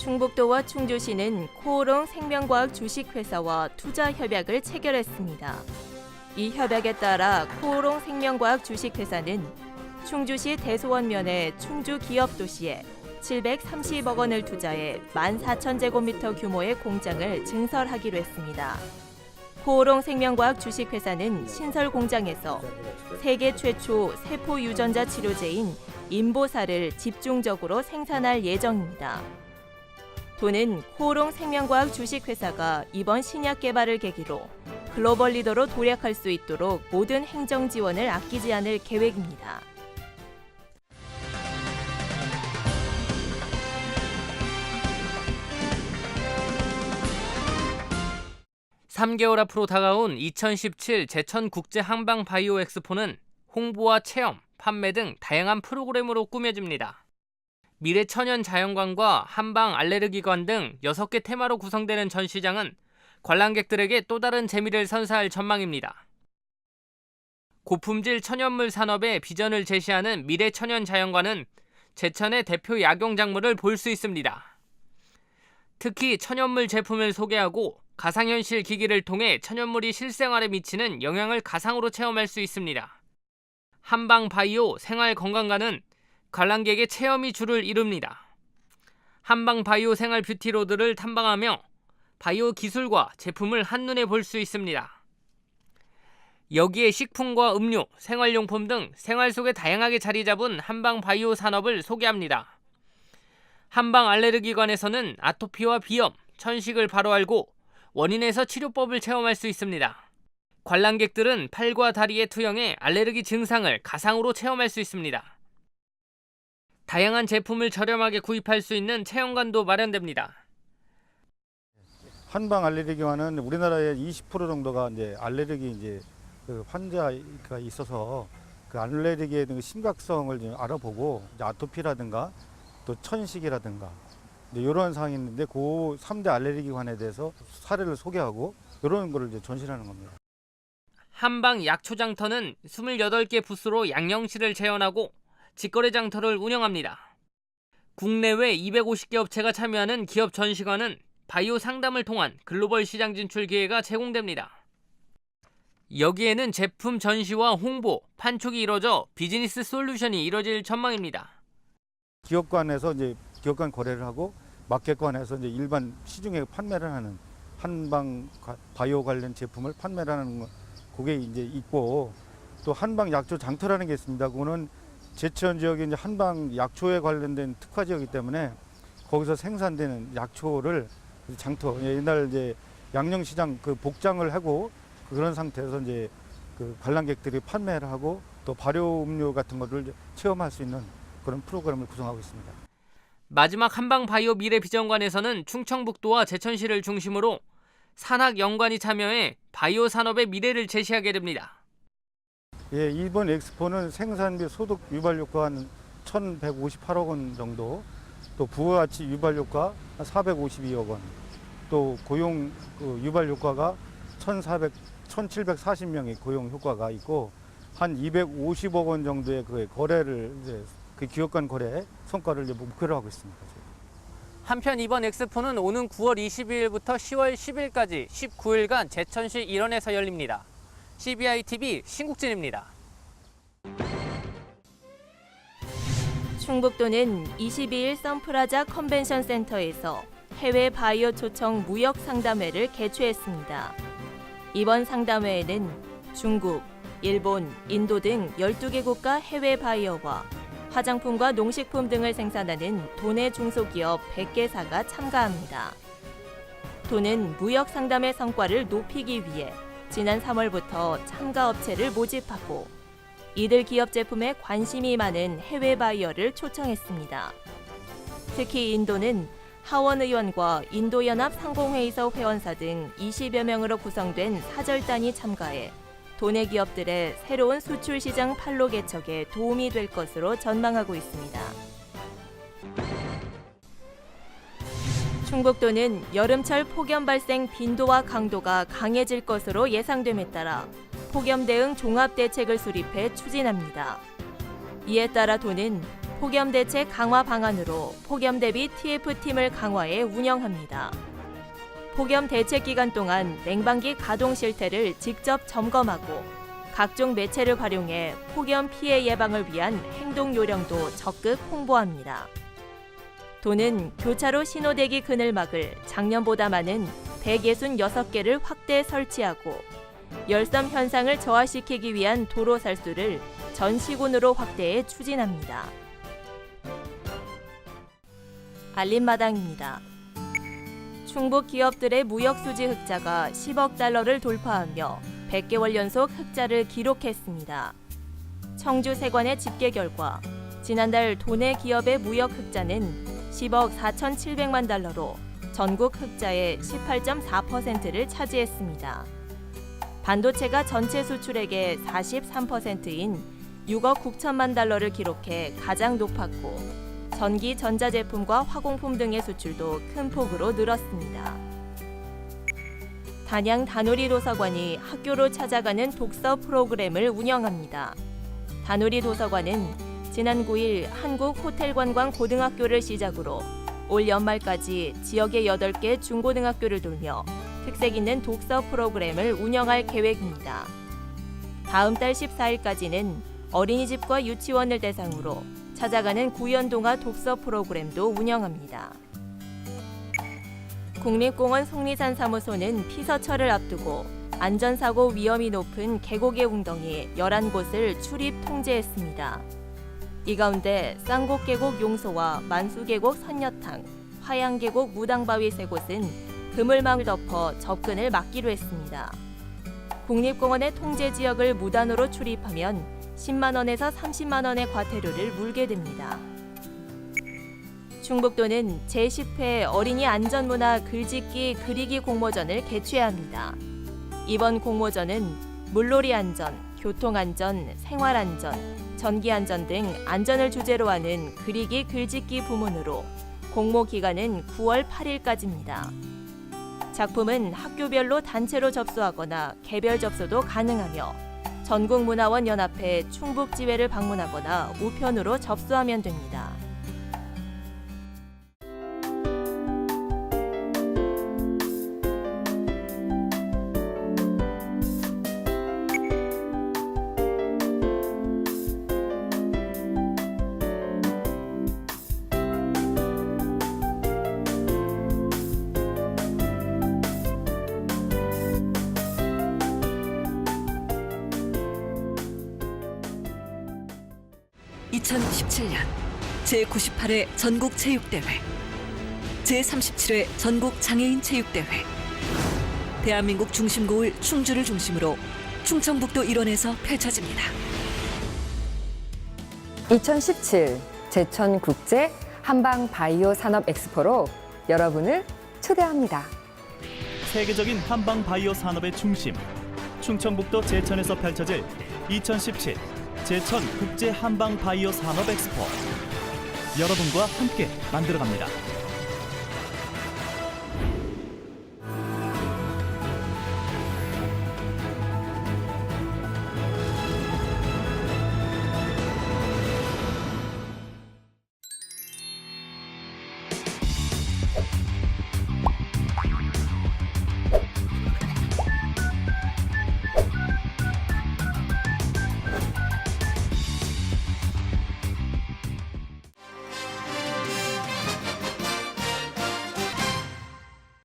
충북도와 충주시는 코오롱 생명과학 주식회사와 투자 협약을 체결했습니다. 이 협약에 따라 코오롱 생명과학 주식회사는 충주시 대소원면의 충주 기업도시에 730억 원을 투자해 14,000제곱미터 규모의 공장을 증설하기로 했습니다. 코오롱 생명과학 주식회사는 신설 공장에서 세계 최초 세포 유전자 치료제인 인보사를 집중적으로 생산할 예정입니다. 도는 코오롱 생명과학 주식회사가 이번 신약 개발을 계기로 글로벌 리더로 도약할 수 있도록 모든 행정 지원을 아끼지 않을 계획입니다. 3개월 앞으로 다가온 2017 제천국제 한방 바이오 엑스포는 홍보와 체험, 판매 등 다양한 프로그램으로 꾸며집니다. 미래 천연 자연관과 한방 알레르기관 등 6개 테마로 구성되는 전시장은 관람객들에게 또 다른 재미를 선사할 전망입니다. 고품질 천연물 산업의 비전을 제시하는 미래 천연 자연관은 제천의 대표 약용작물을 볼 수 있습니다. 특히 천연물 제품을 소개하고 가상현실 기기를 통해 천연물이 실생활에 미치는 영향을 가상으로 체험할 수 있습니다. 한방 바이오 생활 건강관은 관람객의 체험이 주를 이룹니다. 한방 바이오 생활 뷰티로드를 탐방하며 바이오 기술과 제품을 한눈에 볼 수 있습니다. 여기에 식품과 음료, 생활용품 등 생활 속에 다양하게 자리 잡은 한방 바이오 산업을 소개합니다. 한방 알레르기관에서는 아토피와 비염, 천식을 바로 알고 원인에서 치료법을 체험할 수 있습니다. 관람객들은 팔과 다리에 투영해 알레르기 증상을 가상으로 체험할 수 있습니다. 다양한 제품을 저렴하게 구입할 수 있는 체험관도 마련됩니다. 한방 알레르기관은 우리나라의 20% 정도가 이제 알레르기 그 환자가 있어서 그 알레르기의 심각성을 좀 알아보고 아토피라든가 또 천식이라든가 이런 사항이 있는데 그 3대 알레르기관에 대해서 사례를 소개하고 이런 거를 이제 전시하는 겁니다. 한방 약초장터는 28개 부스로 양령실을 재현하고 직거래 장터를 운영합니다. 국내외 250개 업체가 참여하는 기업 전시관은 바이오 상담을 통한 글로벌 시장 진출 기회가 제공됩니다. 여기에는 제품 전시와 홍보, 판촉이 이뤄져 비즈니스 솔루션이 이뤄질 전망입니다. 기업관에서 이제 기업간 거래를 하고 마켓관에서 이제 일반 시중에 판매를 하는 한방 바이오 관련 제품을 판매를 하는 그게 이제 있고 또 한방 약초 장터라는 게 있습니다. 그거는 제천 지역이 이제 한방 약초에 관련된 특화 지역이기 때문에 거기서 생산되는 약초를 장터 옛날 이제 양령시장 그 복장을 하고 그런 상태에서 이제 그 관람객들이 판매를 하고 또 발효 음료 같은 거를 체험할 수 있는 그런 프로그램을 구성하고 있습니다. 마지막 한방 바이오 미래 비전관에서는 충청북도와 제천시를 중심으로 산학 연관이 참여해 바이오 산업의 미래를 제시하게 됩니다. 예, 이번 엑스포는 생산비 소득 유발 효과 한 1,158억 원 정도, 또 부가가치 유발 효과 452억 원, 또 고용 유발 효과가 1,740명의 고용 효과가 있고 한 250억 원 정도의 그 거래를 이제 그 기업 간 거래 성과를 이제 목표로 하고 있습니다. 한편 이번 엑스포는 오는 9월 22일부터 10월 10일까지 19일간 제천시 일원에서 열립니다. CBI-TV 신국진입니다. 충북도는 22일 선프라자 컨벤션 센터에서 해외 바이오 초청 무역 상담회를 개최했습니다. 이번 상담회에는 중국, 일본, 인도 등 12개 국가 해외 바이오와 화장품과 농식품 등을 생산하는 도내 중소기업 100개사가 참가합니다. 도는 무역 상담의 성과를 높이기 위해 지난 3월부터 참가 업체를 모집하고 이들 기업 제품에 관심이 많은 해외 바이어를 초청했습니다. 특히 인도는 하원 의원과 인도연합 상공회의소 회원사 등 20여 명으로 구성된 사절단이 참가해 도내 기업들의 새로운 수출 시장 판로 개척에 도움이 될 것으로 전망하고 있습니다. 충북도는 여름철 폭염 발생 빈도와 강도가 강해질 것으로 예상됨에 따라 폭염 대응 종합 대책을 수립해 추진합니다. 이에 따라 도는 폭염 대책 강화 방안으로 폭염 대비 TF팀을 강화해 운영합니다. 폭염 대책 기간 동안 냉방기 가동 실태를 직접 점검하고 각종 매체를 활용해 폭염 피해 예방을 위한 행동 요령도 적극 홍보합니다. 도는 교차로 신호대기 그늘막을 작년보다 많은 166개를 확대 설치하고 열섬 현상을 저하시키기 위한 도로 살수를 전 시군으로 확대해 추진합니다. 알림마당입니다. 충북 기업들의 무역 수지 흑자가 10억 달러를 돌파하며 100개월 연속 흑자를 기록했습니다. 청주 세관의 집계 결과 지난달 도내 기업의 무역 흑자는 10억 4,700만 달러로 전국 흑자의 18.4%를 차지했습니다. 반도체가 전체 수출액의 43%인 6억 9천만 달러를 기록해 가장 높았고 전기 전자제품과 화공품 등의 수출도 큰 폭으로 늘었습니다. 단양 다누리 도서관이 학교로 찾아가는 독서 프로그램을 운영합니다. 다누리 도서관은 지난 9일 한국호텔관광고등학교를 시작으로 올 연말까지 지역의 8개 중고등학교를 돌며 특색 있는 독서 프로그램을 운영할 계획입니다. 다음 달 14일까지는 어린이집과 유치원을 대상으로 찾아가는 구연동화 독서 프로그램도 운영합니다. 국립공원 속리산 사무소는 피서철을 앞두고 안전사고 위험이 높은 계곡의 웅덩이 11곳을 출입 통제했습니다. 이 가운데 쌍곡계곡 용소와 만수계곡 선녀탕, 화양계곡 무당바위 3곳은 그물망을 덮어 접근을 막기로 했습니다. 국립공원의 통제 지역을 무단으로 출입하면 10만 원에서 30만 원의 과태료를 물게 됩니다. 충북도는 제10회 어린이 안전문화 글짓기 그리기 공모전을 개최합니다. 이번 공모전은 물놀이 안전, 교통안전, 생활안전, 전기안전 등 안전을 주제로 하는 그리기 글짓기 부문으로 공모 기간은 9월 8일까지입니다. 작품은 학교별로 단체로 접수하거나 개별 접수도 가능하며 전국문화원연합회 충북지회를 방문하거나 우편으로 접수하면 됩니다. (2017년) 제98회 전국체육대회, 제37회 전국장애인체육대회, 대한민국 중심고을 충주를 중심으로 충청북도 일원에서 펼쳐집니다. 2017 제천국제 한방바이오 산업 엑스포로 여러분을 초대합니다. 세계적인 한방 바이오 산업의 중심, 충청북도 제천에서 펼쳐질 2017 제천 국제 한방 바이오 산업 엑스포, 여러분과 함께 만들어갑니다.